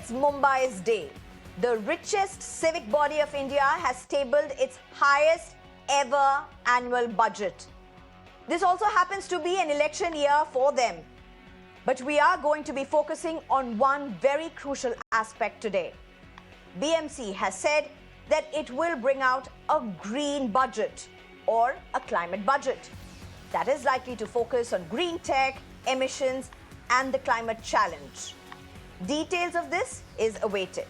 It's Mumbai's day. The richest civic body of India has tabled its highest ever annual budget. This also happens to be an election year for them. But we are going to be focusing on one very crucial aspect today. BMC has said that it will bring out a green budget or a climate budget that is likely to focus on green tech, emissions, and the climate challenge. Details of this is awaited.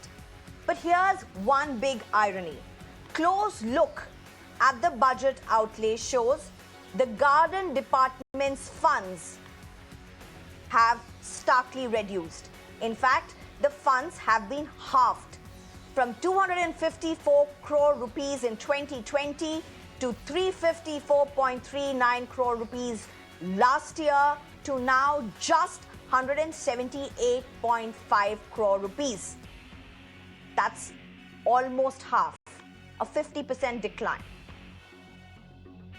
But here's one big irony. Close look at the budget outlay shows the garden department's funds have starkly reduced. In fact, the funds have been halved from 254 crore rupees in 2020 to 354.39 crore rupees last year to now just 178.5 crore rupees. That's almost half, a 50% decline.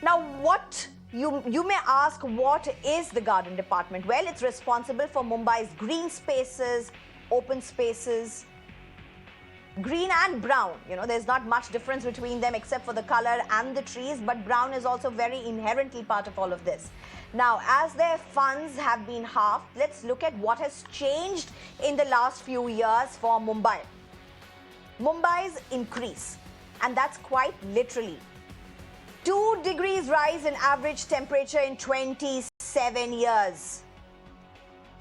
Now, you may ask, what is the garden department? Well, it's responsible for Mumbai's green spaces, open spaces, green and brown. There's not much difference between them except for the color and the trees, but brown is also very inherently part of all of this. Now, as their funds have been halved, let's look at what has changed in the last few years for Mumbai. Mumbai's increase, and that's quite literally 2 degrees rise in average temperature in 27 years.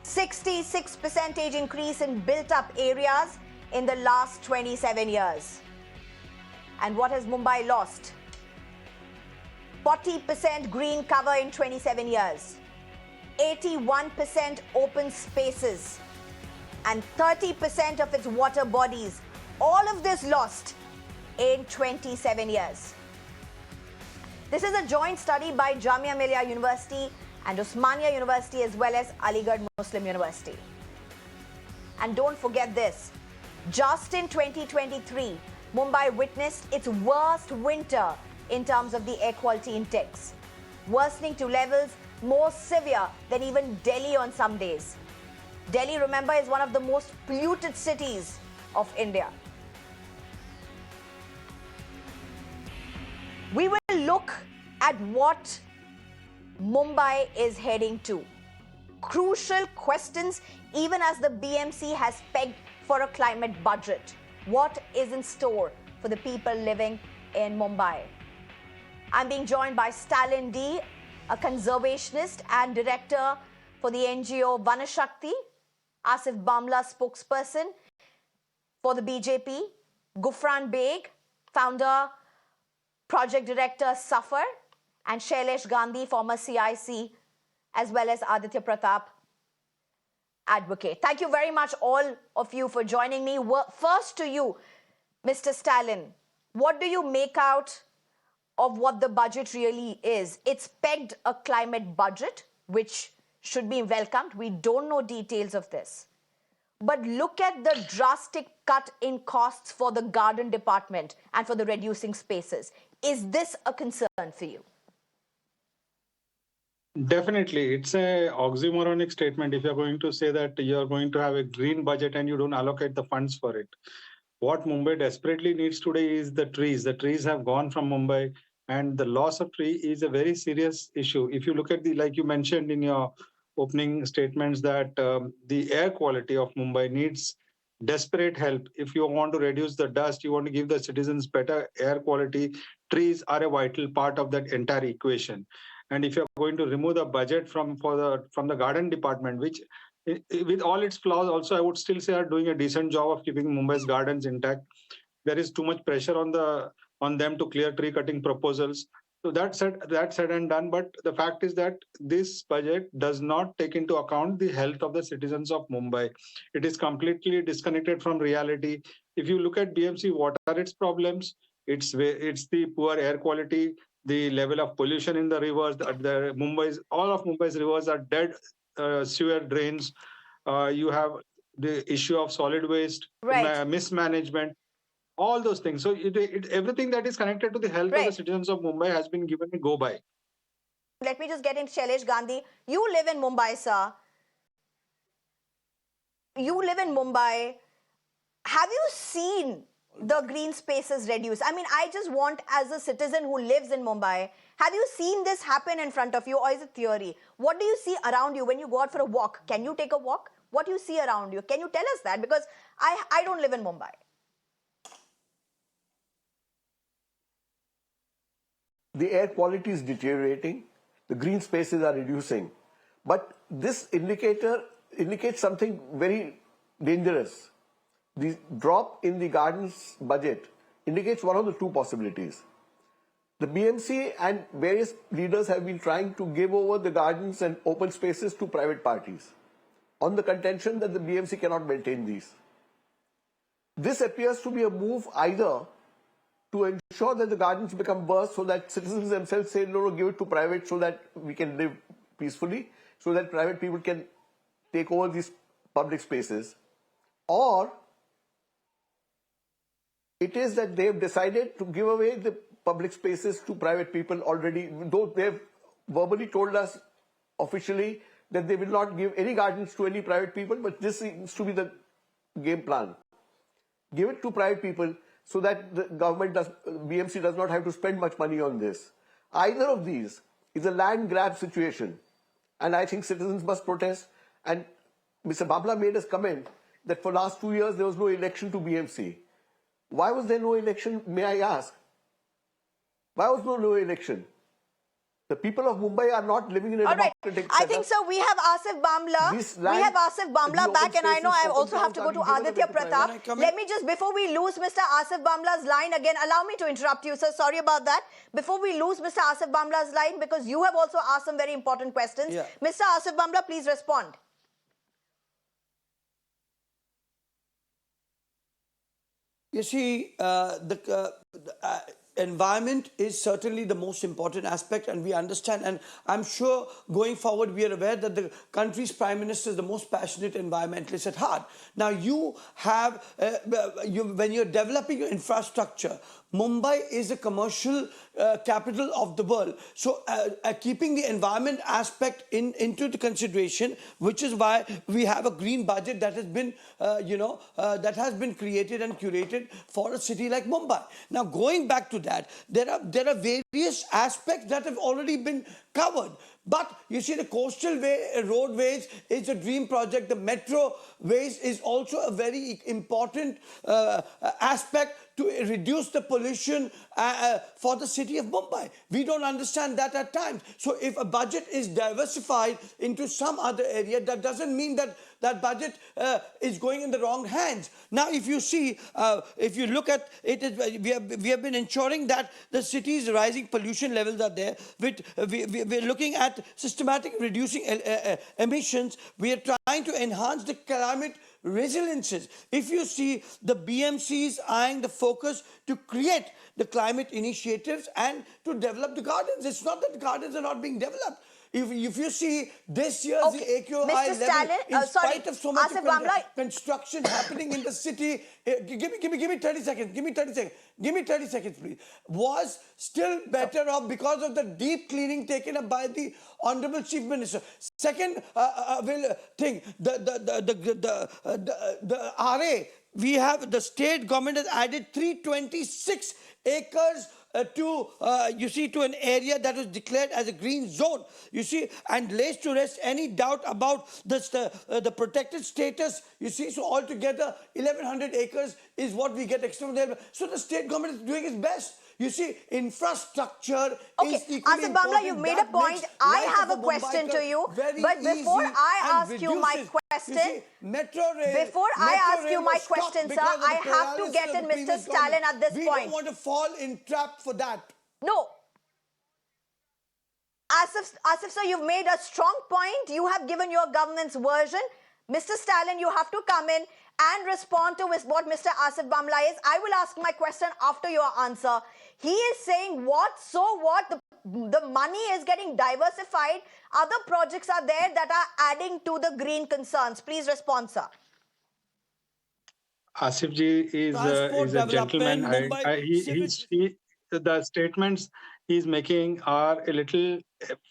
66% increase in built-up areas in the last 27 years. And what has Mumbai lost? 40% green cover in 27 years. 81% open spaces. And 30% of its water bodies. All of this lost in 27 years. This is a joint study by Jamia Millia University and Osmania University as well as Aligarh Muslim University. And don't forget this, just in 2023, Mumbai witnessed its worst winter in terms of the air quality index, worsening to levels more severe than even Delhi on some days. Delhi, remember, is one of the most polluted cities of India. We will look at what Mumbai is heading to. Crucial questions, even as the BMC has pegged for a climate budget. What is in store for the people living in Mumbai? I'm being joined by Stalin D, a conservationist and director for the NGO Vanashakti, Asif Bamla, spokesperson for the BJP, Gufran Beg, founder, project director, Safar, and Shailesh Gandhi, former CIC, as well as Aditya Pratap, advocate. Thank you very much, all of you, for joining me. First to you, Mr. Stalin, what do you make out of what the budget really is? It's pegged a climate budget, which should be welcomed. We don't know details of this. But look at the drastic cut in costs for the garden department and for the reducing spaces. Is this a concern for you? Definitely. It's a oxymoronic statement if you're going to say that you're going to have a green budget and you don't allocate the funds for it. What Mumbai desperately needs today is the trees. The trees have gone from Mumbai, and the loss of tree is a very serious issue. If you look at like you mentioned in your opening statements, that the air quality of Mumbai needs desperate help. If you want to reduce the dust, you want to give the citizens better air quality, trees are a vital part of that entire equation. And if you're going to remove the budget from the garden department, which with all its flaws also I would still say are doing a decent job of keeping Mumbai's gardens intact. There is too much pressure on them to clear tree cutting proposals. So that said and done, but the fact is that this budget does not take into account the health of the citizens of Mumbai. It is completely disconnected from reality. If you look at BMC, what are its problems? It's the poor air quality, the level of pollution in the rivers. All of Mumbai's rivers are dead sewer drains. You have the issue of solid waste, right, mismanagement. All those things. So everything that is connected to the health of the citizens of Mumbai has been given a go by. Let me just get into Shailesh Gandhi. You live in Mumbai, sir. You live in Mumbai. have you seen the green spaces reduce? I mean, I just want, as a citizen who lives in Mumbai, have you seen this happen in front of you, or is it theory? What do you see around you when you go out for a walk? Can you take a walk? What do you see around you? Can you tell us that? Because I don't live in Mumbai. The air quality is deteriorating, the green spaces are reducing. But this indicator indicates something very dangerous. The drop in the gardens budget indicates one of the two possibilities. The BMC and various leaders have been trying to give over the gardens and open spaces to private parties on the contention that the BMC cannot maintain these. This appears to be a move either to ensure that the gardens become worse so that citizens themselves say, no, give it to private so that we can live peacefully, so that private people can take over these public spaces. Or it is that they have decided to give away the public spaces to private people already, though they have verbally told us officially that they will not give any gardens to any private people, but this seems to be the game plan. Give it to private people so that the BMC does not have to spend much money on this. Either of these is a land grab situation, and I think citizens must protest. And Mr. Bamla made us comment that for last 2 years there was no election to BMC. Why was there no election, may I ask? Why was there no election? The people of Mumbai are not living in a democratic I think so. We have Asif Bamla back, and I know I also have to go to Aditya Pratap. Let me just, before we lose Mr. Asif Bamla's line again, allow me to interrupt you, sir. Sorry about that. Before we lose Mr. Asif Bamla's line, because you have also asked some very important questions. Yeah. Mr. Asif Bamla, please respond. You see, the environment is certainly the most important aspect, and we understand, and I'm sure going forward we are aware that the country's Prime Minister is the most passionate environmentalist at heart. Now you have, when you're developing your infrastructure, Mumbai is a commercial capital of the world. So keeping the environment aspect into the consideration, which is why we have a green budget that has been, that has been created and curated for a city like Mumbai. Now going back to that, there are various aspects that have already been covered. But you see, the coastal roadways is a dream project. The metro ways is also a very important aspect to reduce the pollution for the city of Mumbai. We don't understand that at times. So if a budget is diversified into some other area, that doesn't mean that that budget is going in the wrong hands. Now, if you see, if you look at it, we have been ensuring that the city's rising pollution levels are there. We're looking at systematic reducing emissions. We are trying to enhance the climate resiliences. If you see, the BMC is eyeing the focus to create the climate initiatives and to develop the gardens. It's not that the gardens are not being developed. If you see this year's the AQI level, in spite of so much construction happening in the city, give me 30 seconds, give me 30 seconds, please, was still better off because of the deep cleaning taken up by the Honorable Chief Minister. Second thing, the RA, we have, the state government has added 326 acres to an area that was declared as a green zone, you see, and lays to rest any doubt about the protected status, you see. So altogether 1100 acres is what we get extra from there. So the state government is doing its best. You see, infrastructure is equally Asif Bamla, you made a point. I have a question to you. But before I ask you my question, before I ask you my question, sir, I have to get in Mr. Stalin at this point. We don't want to fall in trap for that. No. Asif, sir, you've made a strong point. You have given your government's version. Mr. Stalin, you have to come in and respond to what Mr. Asif Bamla is. I will ask my question after your answer. He is saying what? So what? The money is getting diversified. Other projects are there that are adding to the green concerns. Please respond, sir. Asif ji is a gentleman. The statements he's making are a little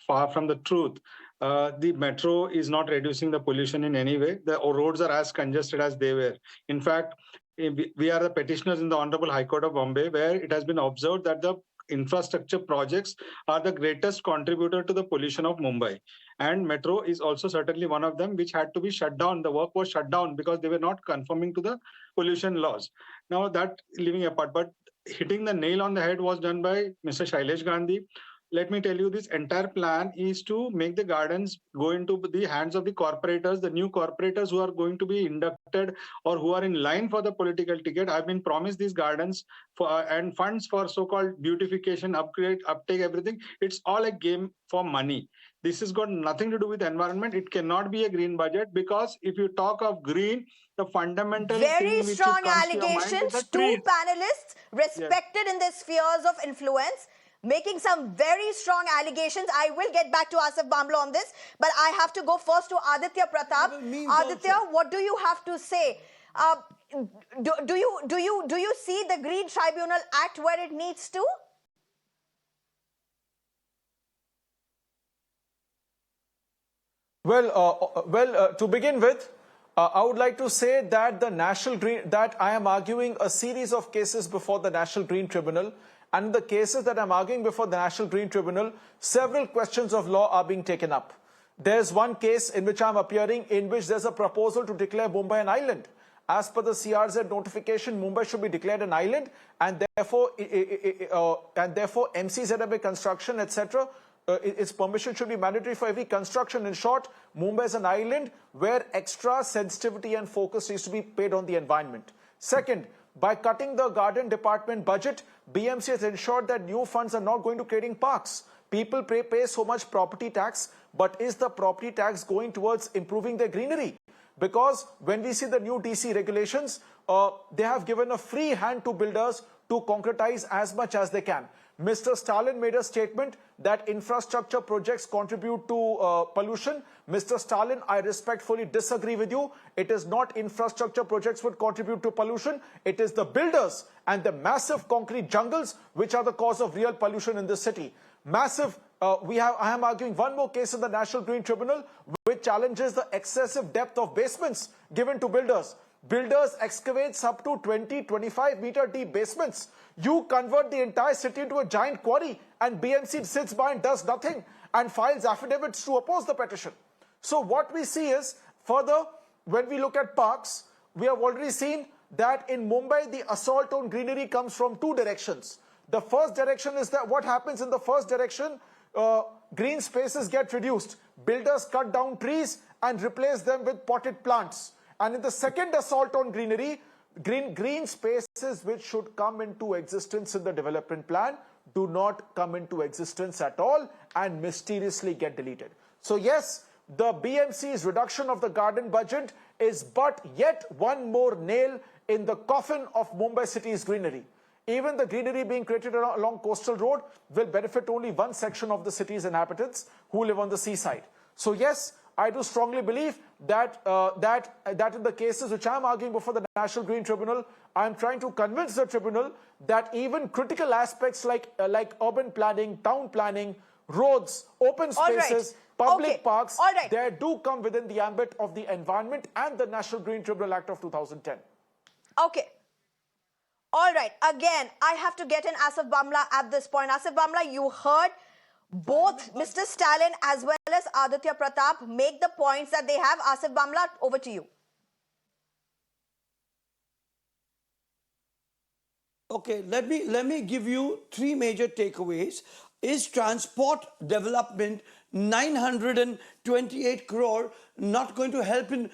far from the truth. The metro is not reducing the pollution in any way. The roads are as congested as they were. In fact, we are the petitioners in the Honorable High Court of Bombay, where it has been observed that the infrastructure projects are the greatest contributor to the pollution of Mumbai. And metro is also certainly one of them, which had to be shut down. The work was shut down because they were not conforming to the pollution laws. Now that leaving apart, but hitting the nail on the head was done by Mr. Shailesh Gandhi. Let me tell you, this entire plan is to make the gardens go into the hands of the corporators, the new corporators who are going to be inducted or who are in line for the political ticket. I've been promised these gardens for and funds for so-called beautification, upgrade, uptake, everything. It's all a game for money. This has got nothing to do with environment. It cannot be a green budget, because if you talk of green, the fundamental Very thing which strong comes to your mind is allegations. the Two trees. panelists respected in their spheres of influence, making some very strong allegations. I will get back to Asif Bamla on this, but I have to go first to Aditya Pratap. Aditya, what do you have to say? Do you see the Green Tribunal act where it needs to? Well, to begin with, I would like to say that that I am arguing a series of cases before the National Green Tribunal, and the cases that I'm arguing before the National Green Tribunal, several questions of law are being taken up. There's one case in which I'm appearing, in which there's a proposal to declare Mumbai an island. As per the CRZ notification, Mumbai should be declared an island, and therefore MCZMA construction, etc., its permission should be mandatory for every construction. In short, Mumbai is an island where extra sensitivity and focus needs to be paid on the environment. Second, by cutting the garden department budget, BMC has ensured that new funds are not going to creating parks. People pay so much property tax, but is the property tax going towards improving their greenery? Because when we see the new DC regulations, they have given a free hand to builders to concretize as much as they can. Mr. Stalin made a statement that infrastructure projects contribute to pollution. Mr. Stalin, I respectfully disagree with you. It is not infrastructure projects would contribute to pollution. It is the builders and the massive concrete jungles which are the cause of real pollution in this city. Massive. I am arguing one more case in the National Green Tribunal which challenges the excessive depth of basements given to builders. Builders excavate up to 20-25 meter deep basements. You convert the entire city into a giant quarry, and BMC sits by and does nothing and files affidavits to oppose the petition. So what we see is, further, when we look at parks, we have already seen that in Mumbai, the assault on greenery comes from two directions. The first direction is that what happens in the first direction, green spaces get reduced. Builders cut down trees and replace them with potted plants. And in the second assault on greenery, green spaces which should come into existence in the development plan do not come into existence at all and mysteriously get deleted. So yes, the BMC's reduction of the garden budget is but yet one more nail in the coffin of Mumbai city's greenery. Even the greenery being created along coastal road will benefit only one section of the city's inhabitants who live on the seaside. So yes, I do strongly believe that in the cases which I am arguing before the National Green Tribunal, I am trying to convince the tribunal that even critical aspects like urban planning, town planning, roads, open spaces, public parks, they do come within the ambit of the environment and the National Green Tribunal Act of 2010. Okay. All right. Again, I have to get in Asif Bamla at this point. Asif Bamla, you heard both Mr. Stalin as well as Aditya Pratap make the points that they have. Asif Bamla, over to you. Okay, let me give you three major takeaways. Is transport development 928 crore not going to help in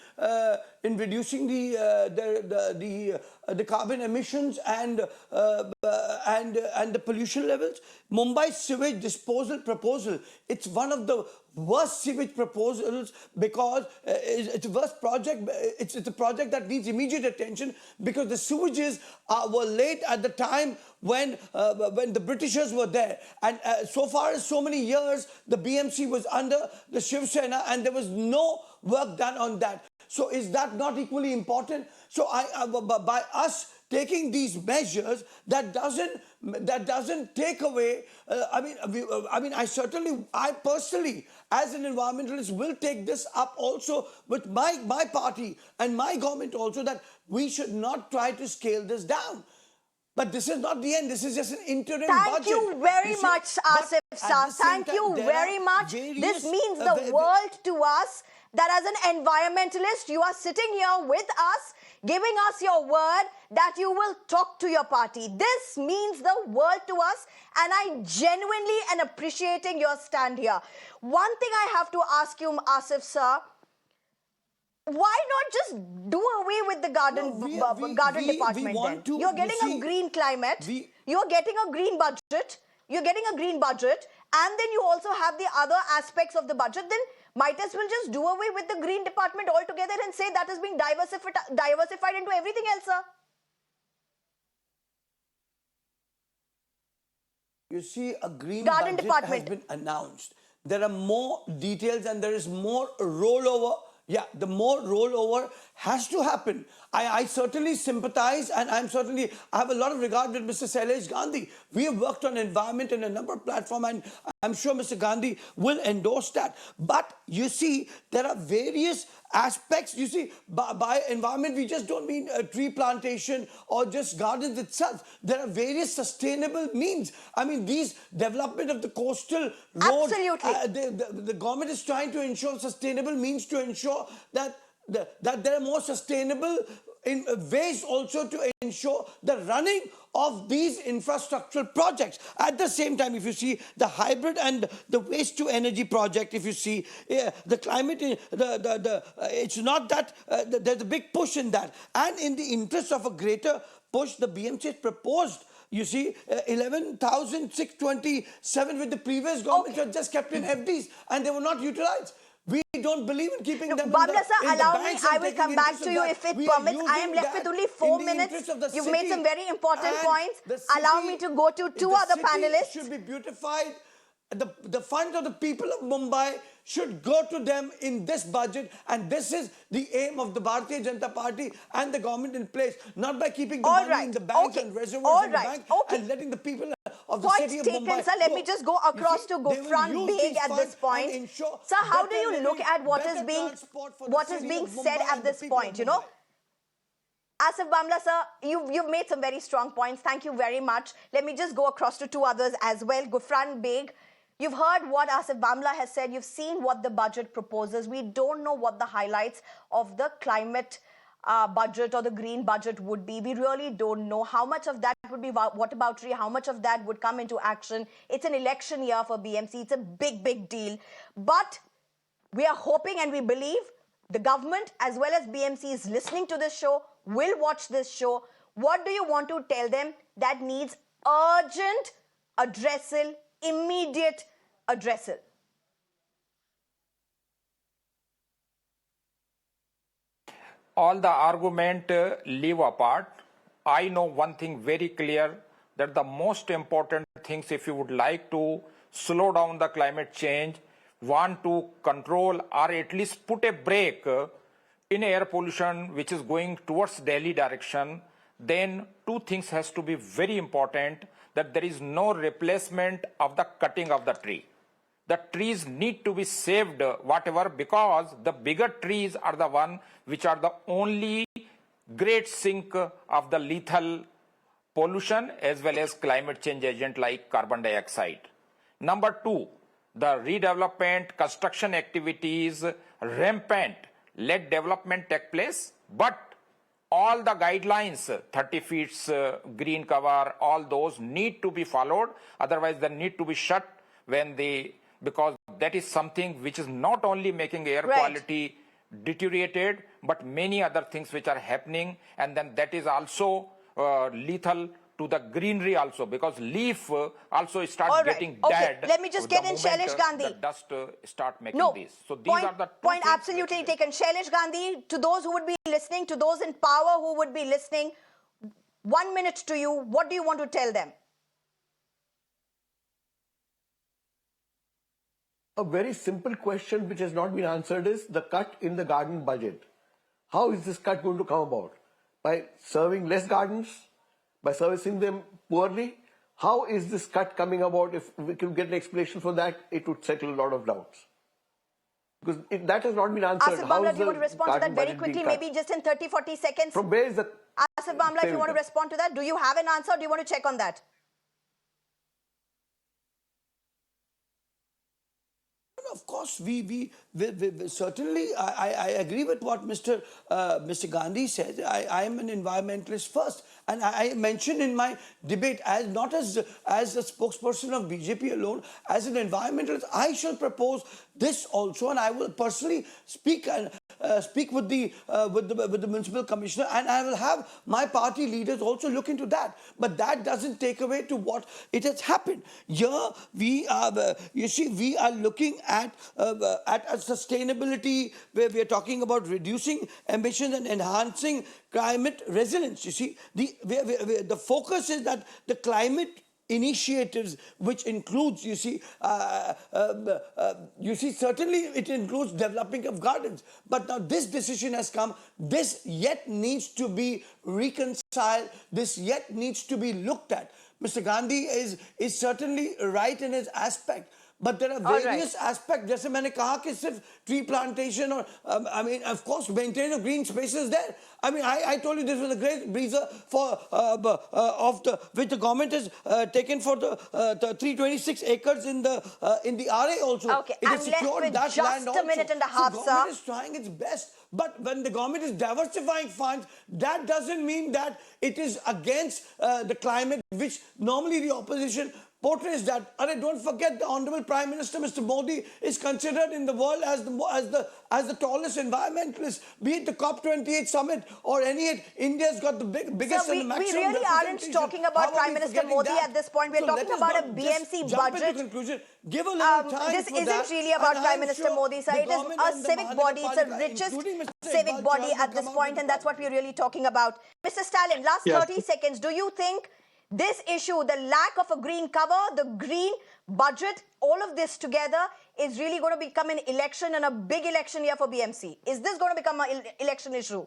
reducing the carbon emissions and the pollution levels? Mumbai sewage disposal proposal, it's one of the worst sewage proposals because it's a worst project. It's a project that needs immediate attention because the sewages were laid at the time when the Britishers were there, and so far as so many years the BMC was under the Shiv Sena and there was no work done on that. So is that not equally important? So by us taking these measures that doesn't take away. I personally, as an environmentalist, will take this up also with my party and my government also, that we should not try to scale this down. But this is not the end. This is just an interim budget. Thank you very much, Asif Sir. Thank you very much. This means the world to us, that as an environmentalist, you are sitting here with us, giving us your word that you will talk to your party. This means the world to us, and I genuinely and appreciating your stand here. One thing I have to ask you, Asif Sir, why not just do away with the garden department then? You're getting a green climate, you're getting a green budget, and then you also have the other aspects of the budget. Then might as well just do away with the green department altogether and say that is being diversified into everything else, sir. You see, a green Garden budget department has been announced. There are more details and there is more rollover. Yeah, the more rollover has to happen. I certainly sympathize, and I have a lot of regard with Mr. Shailesh Gandhi. We have worked on environment in a number of platforms, and I'm sure Mr. Gandhi will endorse that. But you see, there are various aspects. You see, by environment, we just don't mean a tree plantation or just gardens itself. There are various sustainable means. I mean, these development of the coastal roads. Absolutely. The government is trying to ensure sustainable means to ensure that there are more sustainable in ways also to ensure the running of these infrastructural projects. At the same time, if you see the hybrid and the waste to energy project, if you see the climate, it's not that there's a big push in that. And in the interest of a greater push, the BMC has proposed, you see, 11,627 with the previous government was just kept in FDs and they were not utilized. We don't believe in keeping them in Bamla sir, the allow me, banks. I will come back to you if it permits. I am left with only 4 minutes. You've made some very important points. Allow me to go to two other panelists. Should be beautified. The funds of the people of Mumbai should go to them in this budget, and this is the aim of the Bharatiya Janata Party and the government in place, not by keeping the money in the banks and reservoirs in the bank and letting the people of the city of Mumbai. Sir, let me just go across to Gufran Beg at this point. Sir, how do you look at what is being said at this point, you know? Asif Bamla sir, you've made some very strong points. Thank you very much. Let me just go across to two others as well. Gufran Beg, you've heard what Asif Bamla has said. You've seen what the budget proposes. We don't know what the highlights of the climate budget or the green budget would be. We really don't know how much of that would be whataboutery, how much of that would come into action. It's an election year for BMC. It's a big, big deal. But we are hoping and we believe the government as well as BMC is listening to this show, will watch this show. What do you want to tell them that needs urgent addressal, immediate addressal? All the argument leave apart. I know one thing very clear, that the most important things, if you would like to slow down the climate change, want to control or at least put a brake in air pollution which is going towards Delhi direction, then two things has to be very important, that there is no replacement of the cutting of the tree. The trees need to be saved, whatever, because the bigger trees are the one which are the only great sink of the lethal pollution as well as climate change agent like carbon dioxide. Number two, the redevelopment, construction activities, rampant, let development take place, but all the guidelines, 30 feet green cover, all those need to be followed. Otherwise, they need to be shut because that is something which is not only making air quality deteriorated, but many other things which are happening, and then that is also lethal to the greenery also, because leaf also starts getting dead. Let me just get in Shailesh Gandhi. The dust start making these. So these point, are the point absolutely taken. Shailesh Gandhi, to those who would be listening, to those in power who would be listening, 1 minute to you. What do you want to tell them? A very simple question which has not been answered is the cut in the garden budget. How is this cut going to come about? by serving less gardens, by servicing them poorly? How is this cut coming about? If we could get an explanation for that, it would settle a lot of doubts. Because that has not been answered. Asif How Bamla, is do you want to the respond to that garden very budget being quickly, cut? maybe just in 30, 40 seconds? From where is the... Asif Bamla, if you want to respond to that, do you have an answer or do you want to check on that? Of course, we certainly, I agree with what Mr. Gandhi said. I am an environmentalist first. And I mentioned in my debate, as not as a spokesperson of BJP alone, as an environmentalist, I shall propose this also, and I will personally speak with the municipal commissioner, and I will have my party leaders also look into that. But that doesn't take away to what it has happened. Here we are, you see, we are looking at a sustainability where we are talking about reducing emissions and enhancing climate resilience. You see, the focus is that the climate initiatives, which includes, certainly it includes developing of gardens. But now this decision has come. This yet needs to be reconciled. This yet needs to be looked at. Mr. Gandhi is certainly right in his aspect. But there are various aspects. Just like I said, कि सिर्फ tree plantation or I mean, of course, maintain of green spaces there. I mean, I told you this was a great breezer for which the government has taken for the 326 acres in the RA also. Okay, it I'm has left secured with that just land a also. minute and a half, so sir. government is trying its best. But when the government is diversifying funds, that doesn't mean that it is against the climate, which normally the opposition portrays that. And don't forget, the Honorable Prime Minister, Mr. Modi, is considered in the world as the tallest environmentalist. Be it the COP28 summit or any, India's got the biggest and the maximum. We really aren't talking about Prime Minister Modi at this point. We're talking about a BMC budget. Give a little time this for isn't that, really about and Prime I'm Minister sure Modi, sir. the It is government a and the civic body. It's the Mahanagapalika, richest including Mr. civic Iqbal body Chaudhary, at this come out point, with and that's what we're really talking about. Mr. Stalin, last Yes. 30 seconds. Do you think this issue, the lack of a green cover, the green budget, all of this together is really going to become an election and a big election year for BMC? Is this going to become an election issue?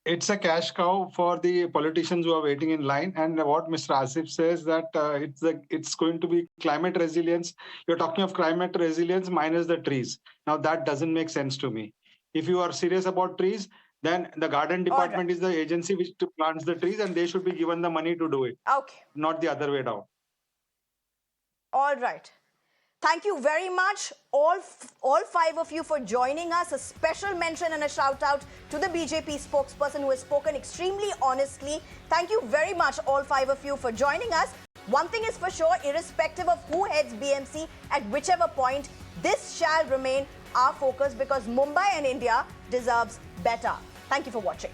It's a cash cow for the politicians who are waiting in line. And what Mr. Asif says that it's going to be climate resilience. You're talking of climate resilience minus the trees. Now that doesn't make sense to me. If you are serious about trees, then the garden department is the agency which plants the trees, and they should be given the money to do it. Okay. Not the other way down. All right. Thank you very much, all five of you, for joining us. A special mention and a shout out to the BJP spokesperson who has spoken extremely honestly. Thank you very much, all five of you, for joining us. One thing is for sure, irrespective of who heads BMC at whichever point, this shall remain our focus because Mumbai and India deserves better. Thank you for watching.